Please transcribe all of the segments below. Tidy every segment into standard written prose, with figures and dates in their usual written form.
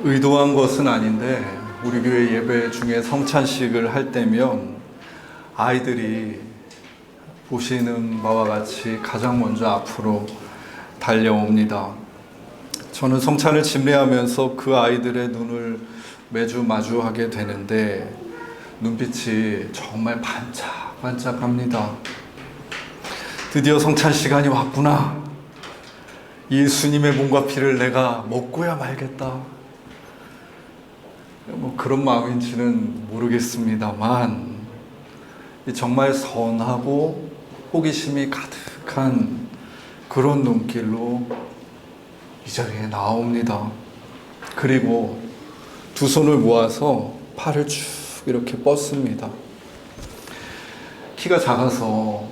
의도한 것은 아닌데 우리 교회 예배 중에 성찬식을 할 때면 아이들이 보시는 바와 같이 가장 먼저 앞으로 달려옵니다. 저는 성찬을 집례하면서 그 아이들의 눈을 매주 마주하게 되는데 눈빛이 정말 반짝반짝합니다. 드디어 성찬 시간이 왔구나. 예수님의 몸과 피를 내가 먹고야 말겠다. 그런 마음인지는 모르겠습니다만 정말 선하고 호기심이 가득한 그런 눈길로 이 자리에 나옵니다. 그리고 두 손을 모아서 팔을 쭉 이렇게 뻗습니다. 키가 작아서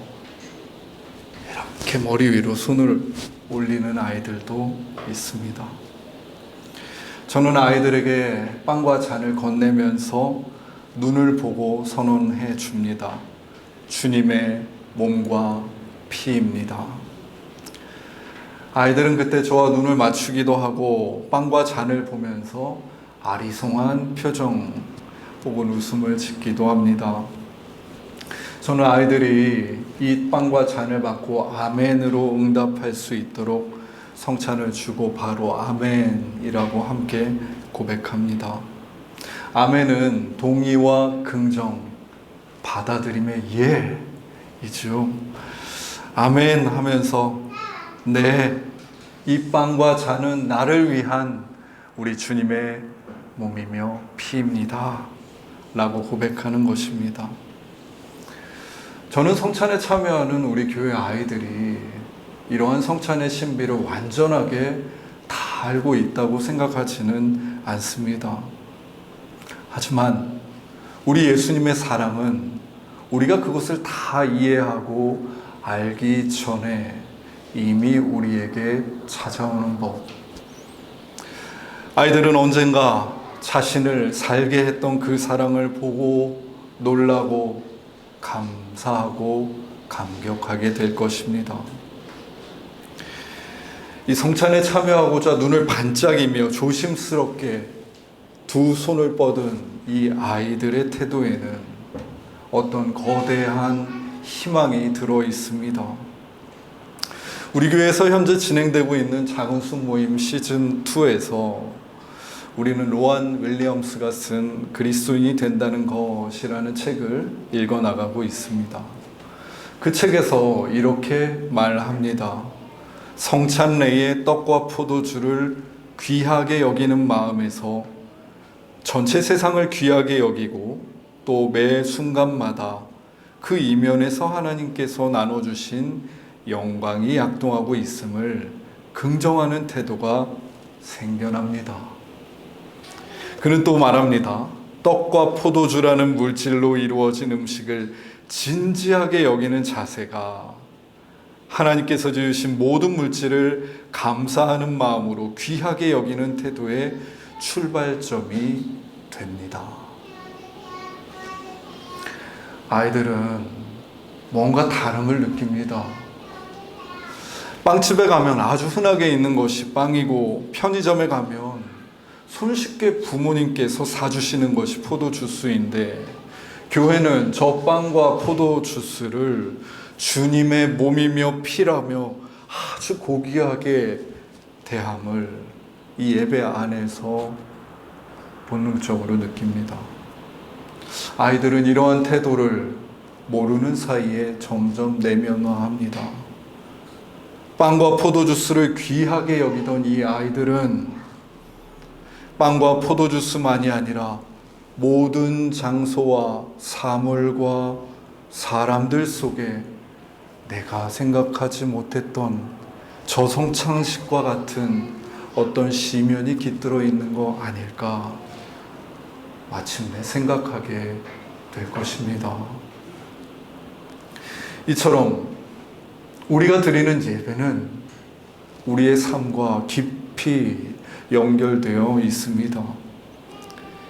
이렇게 머리 위로 손을 올리는 아이들도 있습니다. 저는 아이들에게 빵과 잔을 건네면서 눈을 보고 선언해 줍니다. 주님의 몸과 피입니다. 아이들은 그때 저와 눈을 맞추기도 하고 빵과 잔을 보면서 아리송한 표정 혹은 웃음을 짓기도 합니다. 저는 아이들이 이 빵과 잔을 받고 아멘으로 응답할 수 있도록 성찬을 주고 바로 아멘이라고 함께 고백합니다. 아멘은 동의와 긍정, 받아들임의 예이죠. 아멘 하면서 네, 이 빵과 잔은 나를 위한 우리 주님의 몸이며 피입니다 라고 고백하는 것입니다. 저는 성찬에 참여하는 우리 교회 아이들이 이러한 성찬의 신비를 완전하게 다 알고 있다고 생각하지는 않습니다. 하지만 우리 예수님의 사랑은 우리가 그것을 다 이해하고 알기 전에 이미 우리에게 찾아오는 법. 아이들은 언젠가 자신을 살게 했던 그 사랑을 보고 놀라고 감사하고 감격하게 될 것입니다. 이 성찬에 참여하고자 눈을 반짝이며 조심스럽게 두 손을 뻗은 이 아이들의 태도에는 어떤 거대한 희망이 들어 있습니다. 우리 교회에서 현재 진행되고 있는 작은 숲 모임 시즌2에서 우리는 로안 윌리엄스가 쓴 그리스도인이 된다는 것이라는 책을 읽어나가고 있습니다. 그 책에서 이렇게 말합니다. 성찬례의 떡과 포도주를 귀하게 여기는 마음에서 전체 세상을 귀하게 여기고 또 매 순간마다 그 이면에서 하나님께서 나눠주신 영광이 약동하고 있음을 긍정하는 태도가 생겨납니다. 그는 또 말합니다. 떡과 포도주라는 물질로 이루어진 음식을 진지하게 여기는 자세가 하나님께서 주신 모든 물질을 감사하는 마음으로 귀하게 여기는 태도의 출발점이 됩니다. 아이들은 뭔가 다름을 느낍니다. 빵집에 가면 아주 흔하게 있는 것이 빵이고 편의점에 가면 손쉽게 부모님께서 사주시는 것이 포도주스인데 교회는 저 빵과 포도주스를 주님의 몸이며 피라며 아주 고귀하게 대함을 이 예배 안에서 본능적으로 느낍니다. 아이들은 이러한 태도를 모르는 사이에 점점 내면화합니다. 빵과 포도주스를 귀하게 여기던 이 아이들은 빵과 포도주스만이 아니라 모든 장소와 사물과 사람들 속에 내가 생각하지 못했던 저 성찬식과 같은 어떤 시면이 깃들어 있는 거 아닐까 마침내 생각하게 될 것입니다. 이처럼 우리가 드리는 예배는 우리의 삶과 깊이 연결되어 있습니다.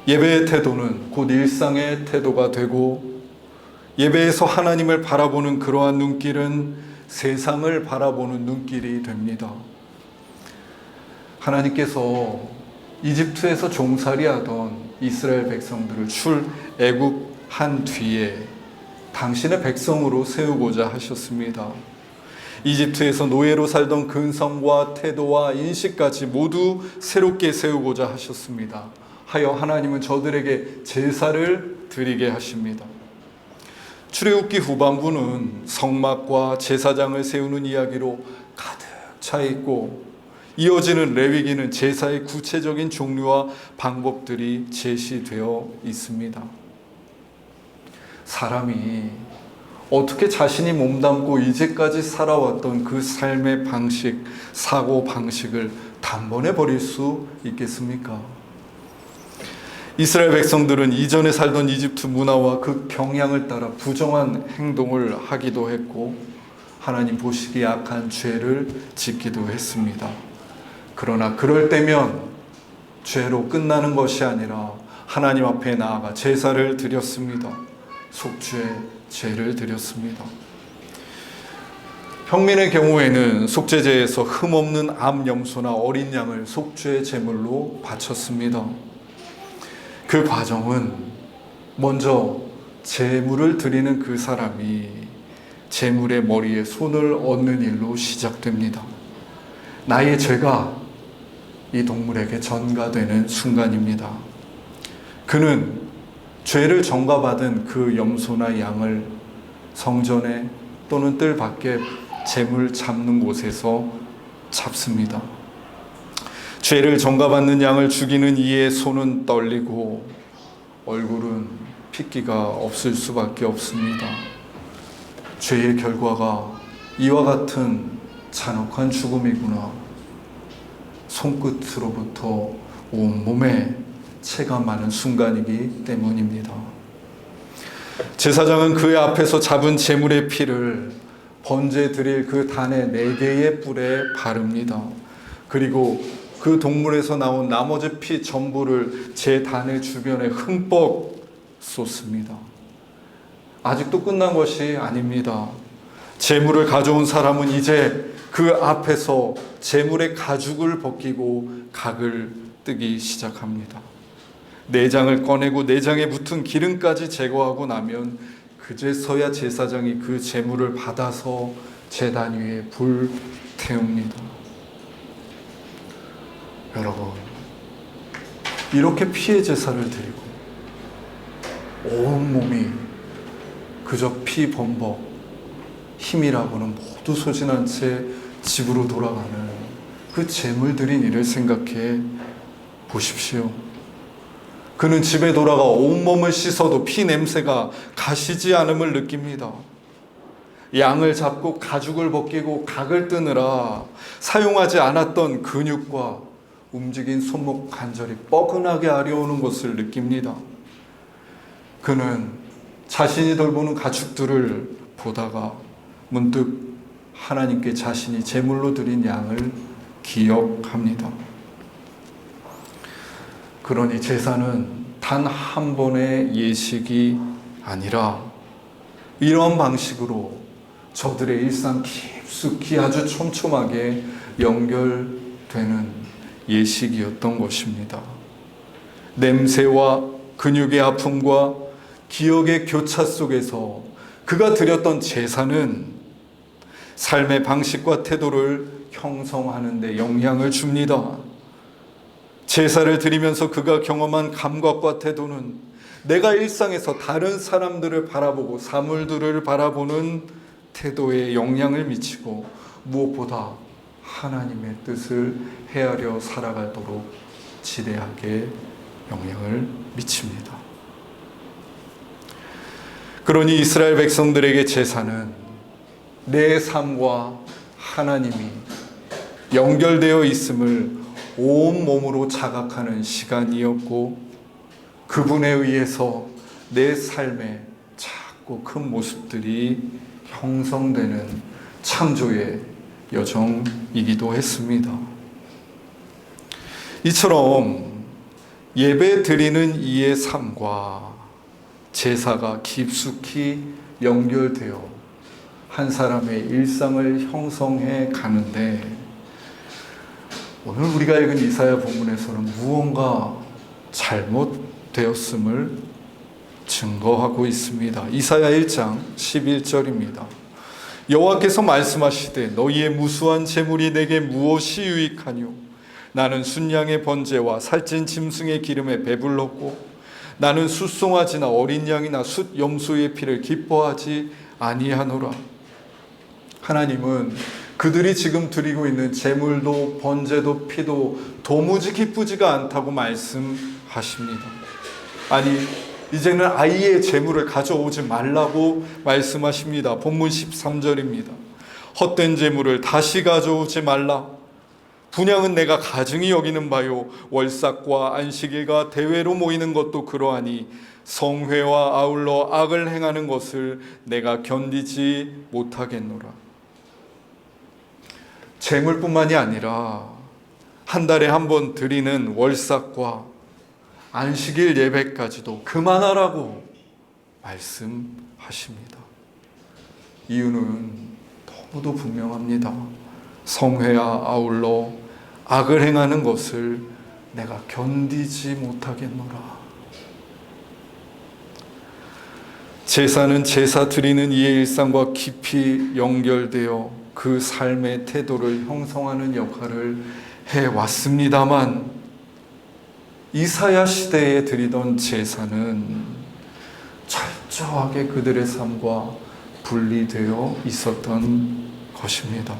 예배의 태도는 곧 일상의 태도가 되고 예배에서 하나님을 바라보는 그러한 눈길은 세상을 바라보는 눈길이 됩니다. 하나님께서 이집트에서 종살이하던 이스라엘 백성들을 출애굽한 뒤에 당신의 백성으로 세우고자 하셨습니다. 이집트에서 노예로 살던 근성과 태도와 인식까지 모두 새롭게 세우고자 하셨습니다. 하여 하나님은 저들에게 제사를 드리게 하십니다. 출애굽기 후반부는 성막과 제사장을 세우는 이야기로 가득 차 있고, 이어지는 레위기는 제사의 구체적인 종류와 방법들이 제시되어 있습니다. 사람이 어떻게 자신이 몸담고 이제까지 살아왔던 그 삶의 방식, 사고 방식을 단번에 버릴 수 있겠습니까? 이스라엘 백성들은 이전에 살던 이집트 문화와 그 경향을 따라 부정한 행동을 하기도 했고, 하나님 보시기에 악한 죄를 짓기도 했습니다. 그러나 그럴 때면 죄로 끝나는 것이 아니라 하나님 앞에 나아가 제사를 드렸습니다. 속죄 제를 드렸습니다. 평민의 경우에는 속죄제에서 흠없는 암 염소나 어린 양을 속죄 제물로 바쳤습니다. 그 과정은 먼저 제물을 드리는 그 사람이 제물의 머리에 손을 얹는 일로 시작됩니다. 나의 죄가 이 동물에게 전가되는 순간입니다. 그는 죄를 전가받은 그 염소나 양을 성전에 또는 뜰 밖에 제물 잡는 곳에서 잡습니다. 죄를 전가받는 양을 죽이는 이의 손은 떨리고 얼굴은 핏기가 없을 수밖에 없습니다. 죄의 결과가 이와 같은 잔혹한 죽음이구나. 손끝으로부터 온몸에 체감하는 순간이기 때문입니다. 제사장은 그의 앞에서 잡은 제물의 피를 번제 드릴 그 단의 4개의 뿔에 바릅니다. 그리고 그 동물에서 나온 나머지 피 전부를 제 단의 주변에 흠뻑 쏟습니다. 아직도 끝난 것이 아닙니다. 제물을 가져온 사람은 이제 그 앞에서 제물의 가죽을 벗기고 각을 뜨기 시작합니다. 내장을 꺼내고 내장에 붙은 기름까지 제거하고 나면 그제서야 제사장이 그 제물을 받아서 제단 위에 불 태웁니다. 여러분, 이렇게 피의 제사를 드리고 온몸이 그저 피 범벅, 힘이라고는 모두 소진한 채 집으로 돌아가는 그 제물 드린 일을 생각해 보십시오. 그는 집에 돌아가 온몸을 씻어도 피 냄새가 가시지 않음을 느낍니다. 양을 잡고 가죽을 벗기고 각을 뜨느라 사용하지 않았던 근육과 움직인 손목 관절이 뻐근하게 아려오는 것을 느낍니다. 그는 자신이 돌보는 가축들을 보다가 문득 하나님께 자신이 제물로 드린 양을 기억합니다. 그러니 제사는 단 한 번의 예식이 아니라 이런 방식으로 저들의 일상 깊숙이 아주 촘촘하게 연결되는 예식이었던 것입니다. 냄새와 근육의 아픔과 기억의 교차 속에서 그가 드렸던 제사는 삶의 방식과 태도를 형성하는 데 영향을 줍니다. 제사를 드리면서 그가 경험한 감각과 태도는 내가 일상에서 다른 사람들을 바라보고 사물들을 바라보는 태도에 영향을 미치고 무엇보다 하나님의 뜻을 헤아려 살아가도록 지대하게 영향을 미칩니다. 그러니 이스라엘 백성들에게 제사는 내 삶과 하나님이 연결되어 있음을 온몸으로 자각하는 시간이었고, 그분에 의해서 내 삶의 작고 큰 모습들이 형성되는 창조의 여정이기도 했습니다. 이처럼 예배 드리는 이의 삶과 제사가 깊숙이 연결되어 한 사람의 일상을 형성해 가는데 오늘 우리가 읽은 이사야 본문에서는 무언가 잘못되었음을 증거하고 있습니다. 이사야 1장 11절입니다. 여호와께서 말씀하시되 너희의 무수한 재물이 내게 무엇이 유익하뇨? 나는 순양의 번제와 살찐 짐승의 기름에 배불렀고 나는 숫송아지나 어린 양이나 숫 염소의 피를 기뻐하지 아니하노라. 하나님은 그들이 지금 드리고 있는 제물도 번제도 피도 도무지 기쁘지가 않다고 말씀하십니다. 아니, 이제는 아예 제물을 가져오지 말라고 말씀하십니다. 본문 13절입니다. 헛된 제물을 다시 가져오지 말라. 분향은 내가 가증히 여기는 바요 월삭과 안식일과 대회로 모이는 것도 그러하니 성회와 아울러 악을 행하는 것을 내가 견디지 못하겠노라. 제물뿐만이 아니라 한 달에 한 번 드리는 월삭과 안식일 예배까지도 그만하라고 말씀하십니다. 이유는 너무도 분명합니다. 성회와 아울러 악을 행하는 것을 내가 견디지 못하겠노라. 제사는 제사 드리는 이의 일상과 깊이 연결되어 그 삶의 태도를 형성하는 역할을 해왔습니다만 이사야 시대에 드리던 제사는 철저하게 그들의 삶과 분리되어 있었던 것입니다.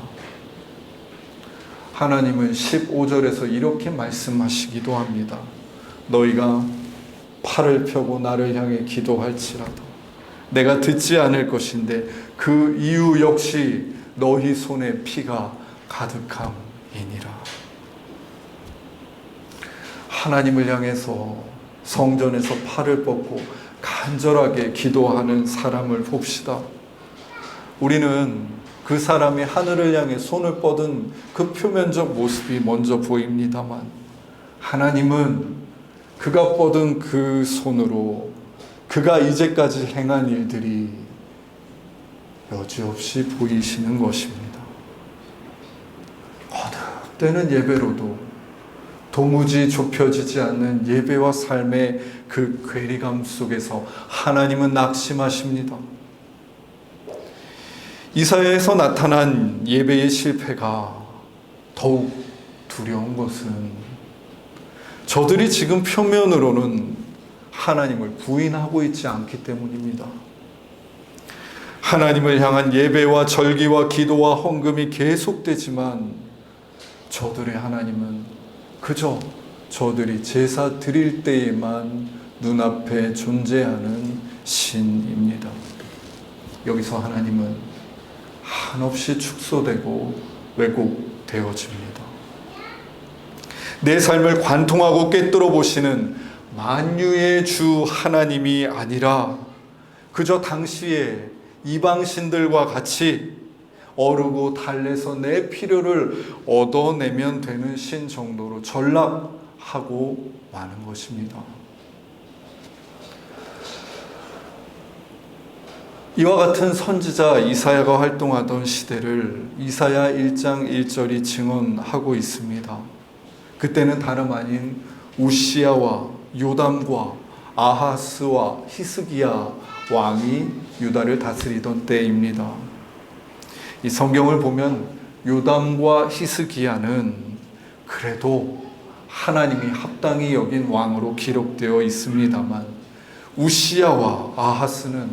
하나님은 15절에서 이렇게 말씀하시기도 합니다. 너희가 팔을 펴고 나를 향해 기도할지라도 내가 듣지 않을 것인데 그 이유 역시 너희 손에 피가 가득함이니라. 하나님을 향해서 성전에서 팔을 뻗고 간절하게 기도하는 사람을 봅시다. 우리는 그 사람이 하늘을 향해 손을 뻗은 그 표면적 모습이 먼저 보입니다만 하나님은 그가 뻗은 그 손으로 그가 이제까지 행한 일들이 여지없이 보이시는 것입니다. 거듭되는 예배로도 도무지 좁혀지지 않는 예배와 삶의 그 괴리감 속에서 하나님은 낙심하십니다. 이사야에서 나타난 예배의 실패가 더욱 두려운 것은 저들이 지금 표면으로는 하나님을 부인하고 있지 않기 때문입니다. 하나님을 향한 예배와 절기와 기도와 헌금이 계속되지만 저들의 하나님은 그저 저들이 제사 드릴 때에만 눈앞에 존재하는 신입니다. 여기서 하나님은 한없이 축소되고 왜곡되어집니다. 내 삶을 관통하고 꿰뚫어 보시는 만유의 주 하나님이 아니라 그저 당시에 이방신들과 같이 어르고 달래서 내 필요를 얻어내면 되는 신 정도로 전락하고 마는 것입니다. 이와 같은 선지자 이사야가 활동하던 시대를 이사야 1장 1절이 증언하고 있습니다. 그때는 다름 아닌 우시야와 요담과 아하스와 히스기야 왕이 유다를 다스리던 때입니다. 이 성경을 보면 요담과 히스기야는 그래도 하나님이 합당히 여긴 왕으로 기록되어 있습니다만 우시야와 아하스는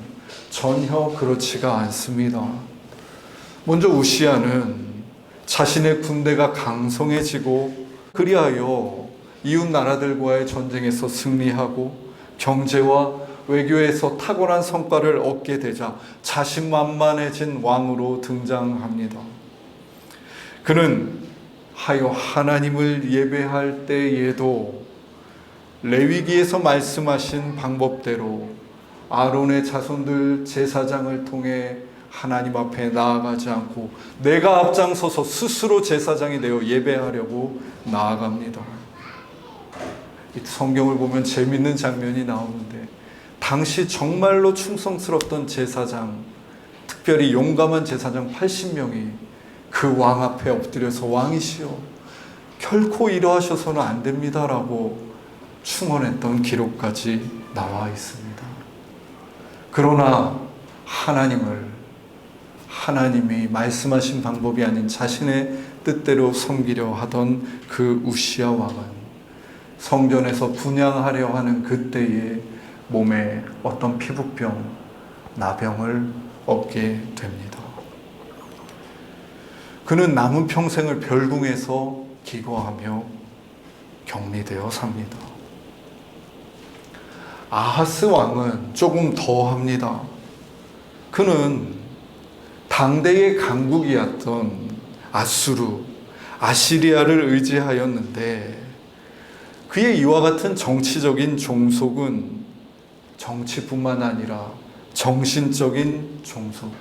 전혀 그렇지가 않습니다. 먼저 우시야는 자신의 군대가 강성해지고 그리하여 이웃 나라들과의 전쟁에서 승리하고 경제와 외교에서 탁월한 성과를 얻게 되자 자신만만해진 왕으로 등장합니다. 그는 하여 하나님을 예배할 때에도 레위기에서 말씀하신 방법대로 아론의 자손들 제사장을 통해 하나님 앞에 나아가지 않고 내가 앞장서서 스스로 제사장이 되어 예배하려고 나아갑니다. 이 성경을 보면 재밌는 장면이 나오는데 당시 정말로 충성스럽던 제사장, 특별히 용감한 제사장 80명이 그 왕 앞에 엎드려서 왕이시여 결코 이러하셔서는 안 됩니다라고 충언했던 기록까지 나와 있습니다. 그러나 하나님이 말씀하신 방법이 아닌 자신의 뜻대로 섬기려 하던 그 우시야 왕은 성전에서 분향하려 하는 그때에 몸에 어떤 피부병, 나병을 얻게 됩니다. 그는 남은 평생을 별궁에서 기거하며 격리되어 삽니다. 아하스 왕은 조금 더 합니다. 그는 당대의 강국이었던 아시리아를 의지하였는데 그의 이와 같은 정치적인 종속은 정치뿐만 아니라 정신적인 종속,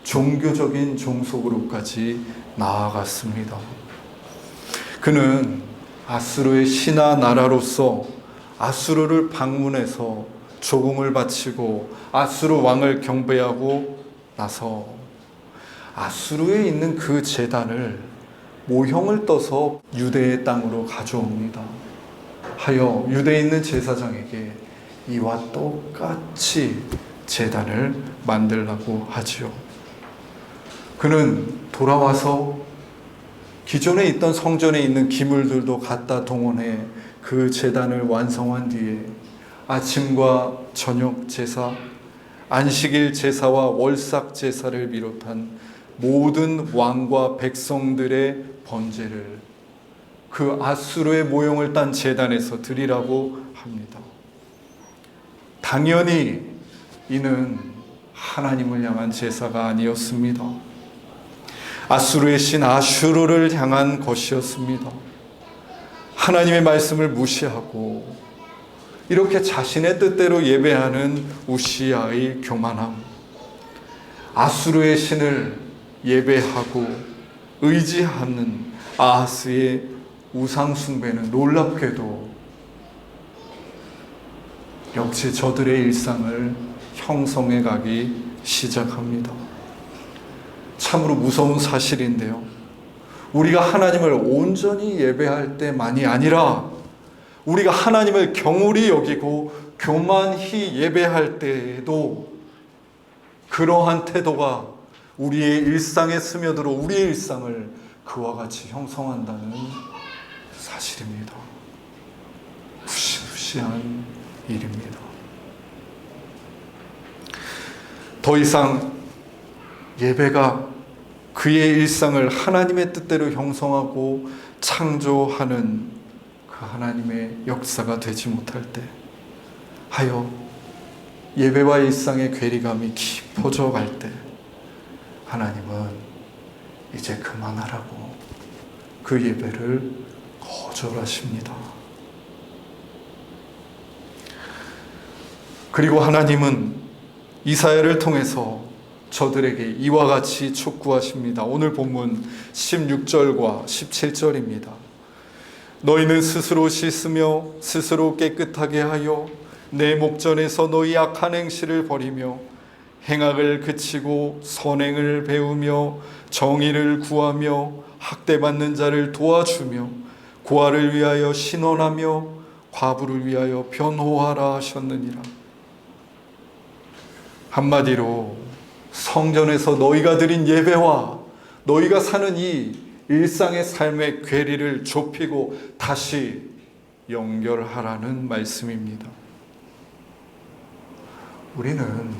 종교적인 종속으로까지 나아갔습니다. 그는 아수르의 신하 나라로서 아수르를 방문해서 조공을 바치고 아수르 왕을 경배하고 나서 아수르에 있는 그 제단을 모형을 떠서 유대의 땅으로 가져옵니다. 하여 유대에 있는 제사장에게 이와 똑같이 제단을 만들라고 하지요. 그는 돌아와서 기존에 있던 성전에 있는 기물들도 갖다 동원해 그 제단을 완성한 뒤에 아침과 저녁 제사, 안식일 제사와 월삭 제사를 비롯한 모든 왕과 백성들의 번제를 그 아수르의 모형을 딴 제단에서 드리라고 합니다. 당연히 이는 하나님을 향한 제사가 아니었습니다. 아수르의 신 아슈르를 향한 것이었습니다. 하나님의 말씀을 무시하고 이렇게 자신의 뜻대로 예배하는 우시야의 교만함, 아수르의 신을 예배하고 의지하는 아하스의 우상 숭배는 놀랍게도 역시 저들의 일상을 형성해 가기 시작합니다. 참으로 무서운 사실인데요. 우리가 하나님을 온전히 예배할 때만이 아니라 우리가 하나님을 경홀히 여기고 교만히 예배할 때에도 그러한 태도가 우리의 일상에 스며들어 우리의 일상을 그와 같이 형성한다는 사실입니다. 무시무시한 일입니다. 더 이상 예배가 그의 일상을 하나님의 뜻대로 형성하고 창조하는 그 하나님의 역사가 되지 못할 때 하여 예배와 일상의 괴리감이 깊어져 갈 때 하나님은 이제 그만하라고 그 예배를 거절하십니다. 그리고 하나님은 이사야를 통해서 저들에게 이와 같이 촉구하십니다. 오늘 본문 16절과 17절입니다. 너희는 스스로 씻으며 스스로 깨끗하게 하여 내 목전에서 너희 악한 행실을 버리며 행악을 그치고 선행을 배우며 정의를 구하며 학대받는 자를 도와주며 고아를 위하여 신원하며 과부를 위하여 변호하라 하셨느니라. 한마디로 성전에서 너희가 드린 예배와 너희가 사는 이 일상의 삶의 괴리를 좁히고 다시 연결하라는 말씀입니다. 우리는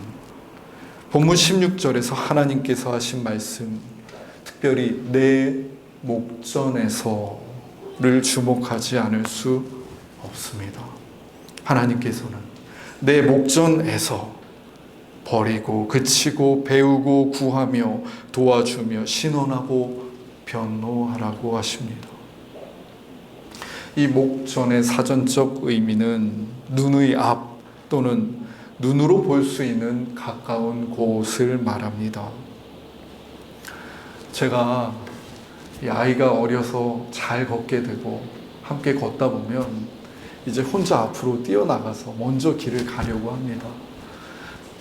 본문 16절에서 하나님께서 하신 말씀, 특별히 내 목전에서를 주목하지 않을 수 없습니다. 하나님께서는 내 목전에서 버리고 그치고 배우고 구하며 도와주며 신원하고 변호하라고 하십니다. 이 목전의 사전적 의미는 눈의 앞 또는 눈으로 볼 수 있는 가까운 곳을 말합니다. 제가 이 아이가 어려서 잘 걷게 되고 함께 걷다 보면 이제 혼자 앞으로 뛰어나가서 먼저 길을 가려고 합니다.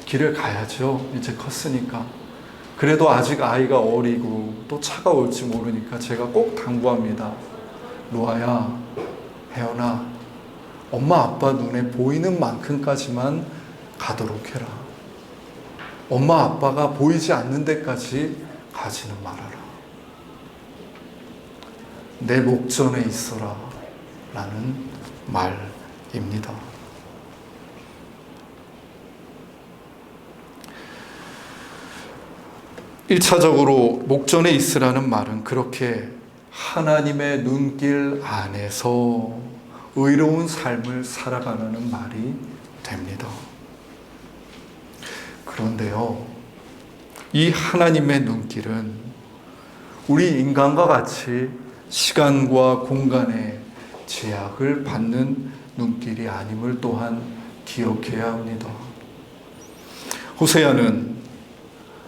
길을 가야죠. 이제 컸으니까. 그래도 아직 아이가 어리고 또 차가 올지 모르니까 제가 꼭 당부합니다. 루아야, 혜연아, 엄마 아빠 눈에 보이는 만큼까지만 가도록 해라. 엄마 아빠가 보이지 않는 데까지 가지는 말아라. 내 목전에 있어라 라는 말입니다. 일차적으로 목전에 있으라는 말은 그렇게 하나님의 눈길 안에서 의로운 삶을 살아가라는 말이 됩니다. 그런데요, 이 하나님의 눈길은 우리 인간과 같이 시간과 공간의 제약을 받는 눈길이 아님을 또한 기억해야 합니다. 호세아는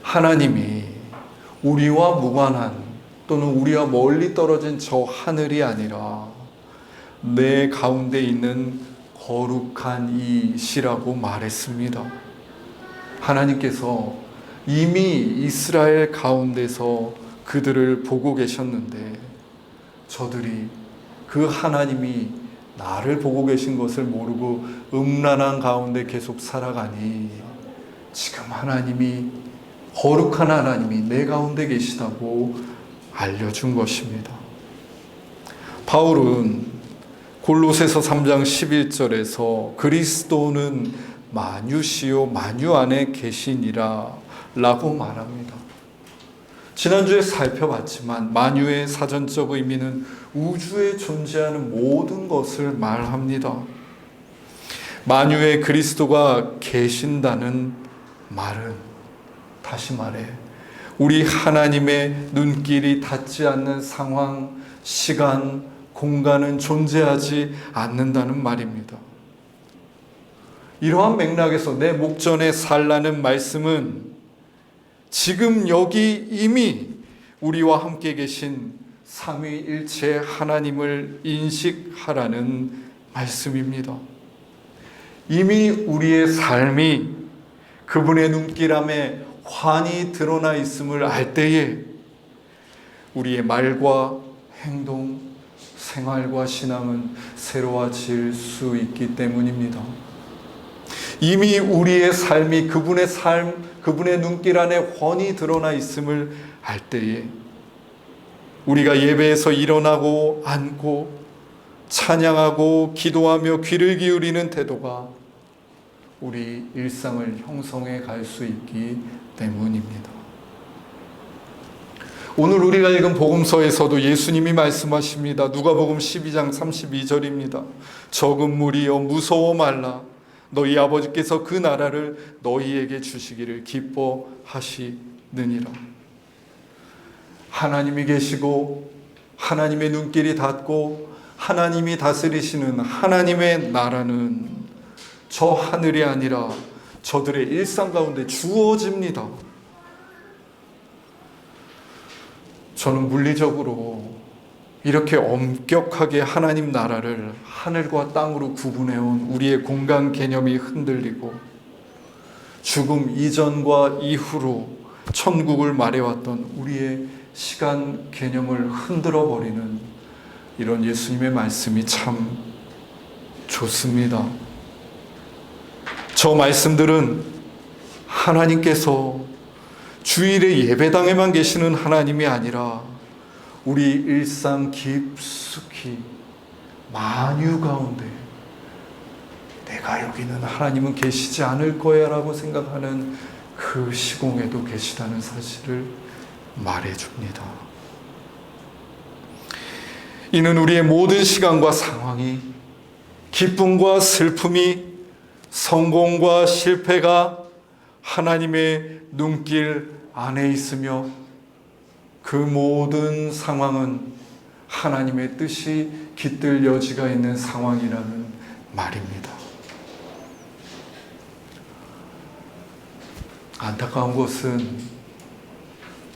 하나님이 우리와 무관한 또는 우리와 멀리 떨어진 저 하늘이 아니라 내 가운데 있는 거룩한 이시라고 말했습니다. 하나님께서 이미 이스라엘 가운데서 그들을 보고 계셨는데 저들이 그 하나님이 나를 보고 계신 것을 모르고 음란한 가운데 계속 살아가니 지금 하나님이, 거룩한 하나님이 내 가운데 계시다고 알려준 것입니다. 바울은 골로새서 3장 11절에서 그리스도는 만유시요 만유 안에 계시니라 라고 말합니다. 지난주에 살펴봤지만 만유의 사전적 의미는 우주에 존재하는 모든 것을 말합니다. 만유에 그리스도가 계신다는 말은, 다시 말해 우리 하나님의 눈길이 닿지 않는 상황, 시간, 공간은 존재하지 않는다는 말입니다. 이러한 맥락에서 내 목전에 살라는 말씀은 지금 여기 이미 우리와 함께 계신 삼위일체 하나님을 인식하라는 말씀입니다. 이미 우리의 삶이 그분의 눈길함에 환히 드러나 있음을 알 때에 우리의 말과 행동, 생활과 신앙은 새로워질 수 있기 때문입니다. 이미 우리의 삶이 그분의 삶, 그분의 눈길 안에 훤히 드러나 있음을 알 때에 우리가 예배에서 일어나고 앉고 찬양하고 기도하며 귀를 기울이는 태도가 우리 일상을 형성해 갈 수 있기 때문입니다. 오늘 우리가 읽은 복음서에서도 예수님이 말씀하십니다. 누가복음 12장 32절입니다. 적은 무리여 무서워 말라. 너희 아버지께서 그 나라를 너희에게 주시기를 기뻐하시느니라. 하나님이 계시고 하나님의 눈길이 닿고 하나님이 다스리시는 하나님의 나라는 저 하늘이 아니라 저들의 일상 가운데 주어집니다. 저는 물리적으로 이렇게 엄격하게 하나님 나라를 하늘과 땅으로 구분해온 우리의 공간 개념이 흔들리고 죽음 이전과 이후로 천국을 말해왔던 우리의 시간 개념을 흔들어버리는 이런 예수님의 말씀이 참 좋습니다. 저 말씀들은 하나님께서 주일에 예배당에만 계시는 하나님이 아니라 우리 일상 깊숙이 만유 가운데 내가 여기는 하나님은 계시지 않을 거야 라고 생각하는 그 시공에도 계시다는 사실을 말해줍니다. 이는 우리의 모든 시간과 상황이, 기쁨과 슬픔이, 성공과 실패가 하나님의 눈길 안에 있으며 그 모든 상황은 하나님의 뜻이 깃들 여지가 있는 상황이라는 말입니다. 안타까운 것은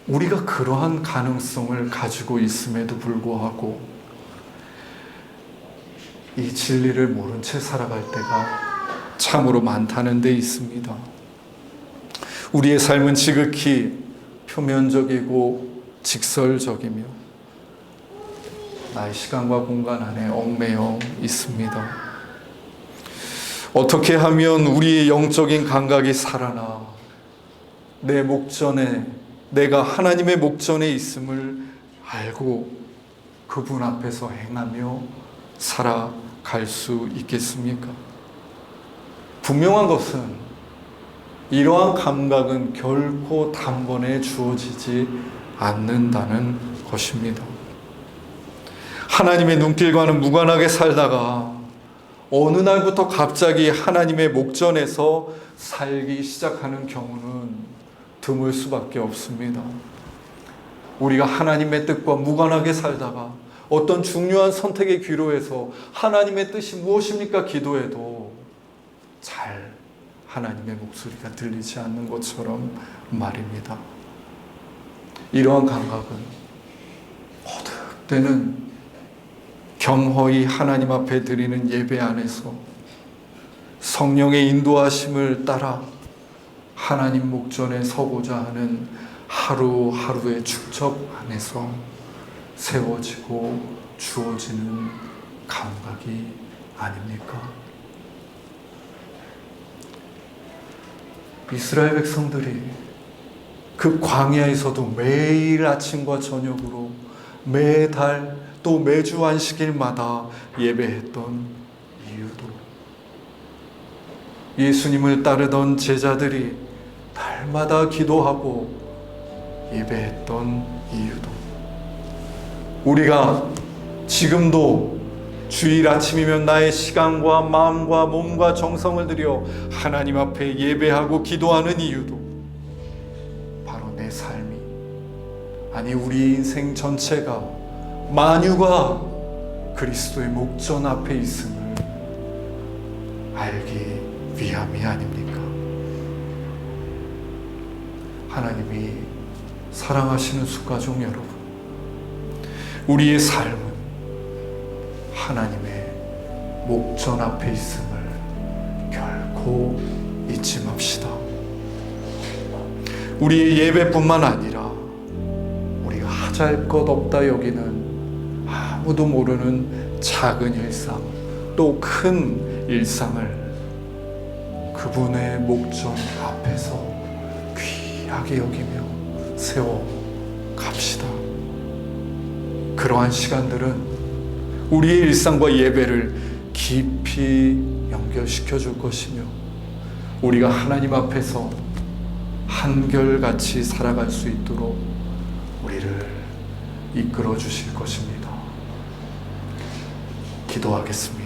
우리가 그러한 가능성을 가지고 있음에도 불구하고 이 진리를 모른 채 살아갈 때가 참으로 많다는 데 있습니다. 우리의 삶은 지극히 표면적이고 직설적이며 나의 시간과 공간 안에 얽매여 있습니다. 어떻게 하면 우리의 영적인 감각이 살아나 내 목전에, 내가 하나님의 목전에 있음을 알고 그분 앞에서 행하며 살아갈 수 있겠습니까? 분명한 것은 이러한 감각은 결코 단번에 주어지지 않는다는 것입니다. 하나님의 눈길과는 무관하게 살다가 어느 날부터 갑자기 하나님의 목전에서 살기 시작하는 경우는 드물 수밖에 없습니다. 우리가 하나님의 뜻과 무관하게 살다가 어떤 중요한 선택의 기로에서 하나님의 뜻이 무엇입니까? 기도해도 잘 하나님의 목소리가 들리지 않는 것처럼 말입니다. 이러한 감각은 거듭되는 경허히 하나님 앞에 드리는 예배 안에서 성령의 인도하심을 따라 하나님 목전에 서고자 하는 하루하루의 축적 안에서 세워지고 주어지는 감각이 아닙니까? 이스라엘 백성들이 그 광야에서도 매일 아침과 저녁으로 매달 또 매주 안식일마다 예배했던 이유도, 예수님을 따르던 제자들이 날마다 기도하고 예배했던 이유도, 우리가 지금도 주일 아침이면 나의 시간과 마음과 몸과 정성을 들여 하나님 앞에 예배하고 기도하는 이유도 바로 내 삶이, 아니 우리 인생 전체가 만유가 그리스도의 목전 앞에 있음을 알기 위함이 아닙니까? 하나님이 사랑하시는 수가족 여러분, 우리의 삶은 하나님의 목전 앞에 있음을 결코 잊지 맙시다. 우리의 예배뿐만 아니라 우리가 하잘 것 없다 여기는 아무도 모르는 작은 일상, 또 큰 일상을 그분의 목전 앞에서 귀하게 여기며 세워 갑시다. 그러한 시간들은 우리의 일상과 예배를 깊이 연결시켜 줄 것이며 우리가 하나님 앞에서 한결같이 살아갈 수 있도록 우리를 이끌어 주실 것입니다. 기도하겠습니다.